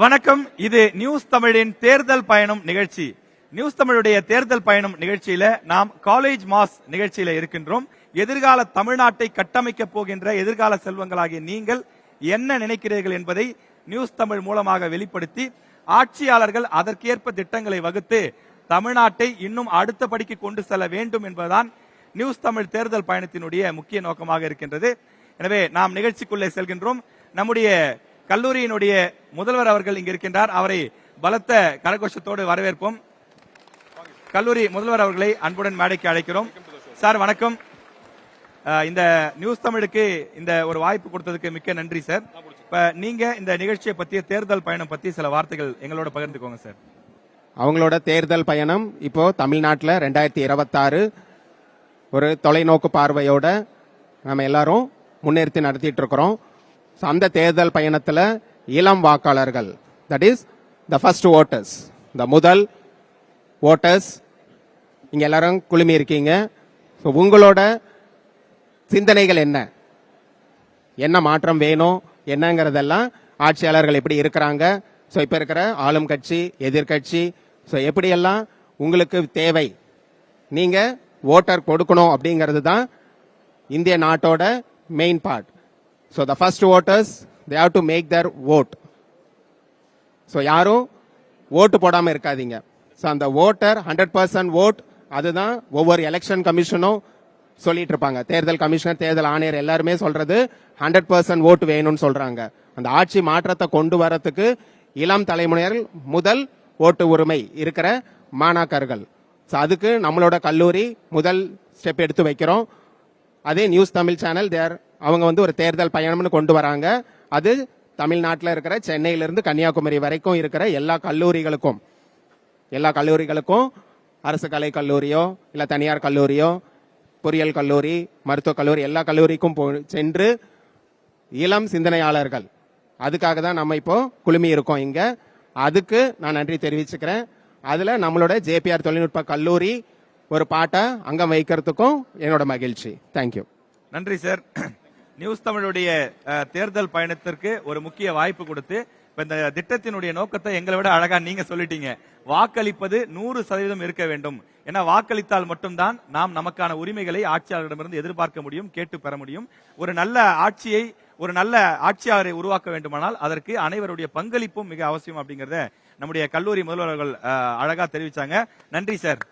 வணக்கம். இது நியூஸ் தமிழின் தேர்தல் பயணம் நிகழ்ச்சி. நியூஸ் தமிழுடைய தேர்தல் பயணம் நிகழ்ச்சியில நாம் காலேஜ் மாஸ் நிகழ்ச்சியில இருக்கின்றோம். எதிர்கால தமிழ்நாட்டை கட்டமைக்க போகின்ற எதிர்கால செல்வங்களாகிய நீங்கள் என்ன நினைக்கிறீர்கள் என்பதை நியூஸ் தமிழ் மூலமாக வெளிப்படுத்தி ஆட்சியாளர்கள் அதற்கேற்ப திட்டங்களை வகுத்து தமிழ்நாட்டை இன்னும் அடுத்த படிக்கு கொண்டு செல்ல வேண்டும் என்பதுதான் நியூஸ் தமிழ் தேர்தல் பயணத்தினுடைய முக்கிய நோக்கமாக இருக்கின்றது. எனவே நாம் நிகழ்ச்சிக்குள்ளே செல்கின்றோம். நம்முடைய கல்லூரியினுடைய முதல்வர் அவர்கள் இங்கு இருக்கின்றார். அவரை பலத்த கரகோஷத்தோடு வரவேற்போம். கல்லூரி முதல்வர் அவர்களை அன்புடன் மேடைக்கு அழைக்கிறோம். சார் வணக்கம். இந்த நியூஸ் தமிழுக்கு இந்த ஒரு வாய்ப்பு கொடுத்ததுக்கு மிக்க நன்றி சார். இப்ப நீங்க இந்த நிகழ்ச்சியை பத்திய தேர்தல் பயணம் பத்தி சில வார்த்தைகள் எங்களோட பகிர்ந்துக்கோங்க சார். அவங்களோட தேர்தல் பயணம் இப்போ தமிழ்நாட்டில் 2026 ஒரு தொலைநோக்கு பார்வையோட நம்ம எல்லாரும் முன்னெடுத்து நடத்திட்டு இருக்கிறோம். அந்த தேர்தல் பயணத்தில் இளம் வாக்காளர்கள், that is the first voters, the முதல் ஓட்டர்ஸ் இங்க எல்லாரும் குழுமி இருக்கீங்க. உங்களோட சிந்தனைகள் என்ன, என்ன மாற்றம் வேணும், என்னங்கிறதெல்லாம் ஆட்சியாளர்கள் எப்படி இருக்கிறாங்க, ஸோ இப்போ இருக்கிற ஆளும் கட்சி எதிர்கட்சி, ஸோ எப்படியெல்லாம் உங்களுக்கு தேவை, நீங்க ஓட்டர் கொடுக்கணும் அப்படிங்கிறது தான் இந்திய நாட்டோட main part. So the first voters they have to make their vote. So யாரும் ஓட்டு போடாமல் இருக்காதீங்க. ஸோ அந்த ஓட்டர் 100% ஓட், அதுதான் ஒவ்வொரு எலெக்ஷன் கமிஷனும் சொல்லிட்டு இருப்பாங்க. தேர்தல் கமிஷனர், தேர்தல் ஆணையர் எல்லாருமே சொல்றது 100% ஓட்டு வேணும்னு சொல்றாங்க. அந்த ஆட்சி மாற்றத்தை கொண்டு வரத்துக்கு இளம் தலைமுறையர்கள் முதல் ஓட்டு உரிமை இருக்கிற மாணாக்கர்கள். ஸோ அதுக்கு நம்மளோட கல்லூரி முதல் ஸ்டெப் எடுத்து வைக்கிறோம். அதே நியூஸ் தமிழ் சேனல் அவங்க ஒரு தேர்தல் பயணம்னு கொண்டு வராங்க. அது தமிழ்நாட்டில் இருக்கிற சென்னையிலிருந்து கன்னியாகுமரி வரைக்கும் இருக்கிற எல்லா கல்லூரிகளுக்கும் அரசு கலை கல்லூரியோ இல்ல தனியார் கல்லூரியோ, பொறியியல் கல்லூரி, மருத்துவக் கல்லூரி, எல்லா கல்லூரிக்கும் சென்று இளம் சிந்தனையாளர்கள், அதுக்காக தான் நம்ம இப்போ குழுமி இருக்கோம் இங்க. அதுக்கு நான் நன்றி தெரிவிச்சுக்கிறேன். அதுல நம்மளோட ஜேபிஆர் தொழில்நுட்ப கல்லூரி ஒரு பாட்டை அங்கம் வைக்கிறதுக்கும் என்னோட மகிழ்ச்சி. தேங்க்யூ. நன்றி சார். நியூஸ் தமிழுடைய தேர்தல் பயணத்திற்கு ஒரு முக்கிய வாய்ப்பு கொடுத்து இந்த திட்டத்தினுடைய நோக்கத்தை எங்களை விட அழகா நீங்க சொல்லிட்டீங்க. வாக்களிப்பது 100% இருக்க வேண்டும். ஏன்னா வாக்களித்தால் மட்டும்தான் நாம் நமக்கான உரிமைகளை ஆட்சியாளரிடமிருந்து எதிர்பார்க்க முடியும், கேட்டு பெற முடியும். ஒரு நல்ல ஆட்சியாளரை உருவாக்க வேண்டுமானால் அதற்கு அனைவருடைய பங்களிப்பும் மிக அவசியம் அப்படிங்கறத நம்முடைய கல்லூரி முதல்வர்கள் அழகா தெரிவிச்சாங்க. நன்றி சார்.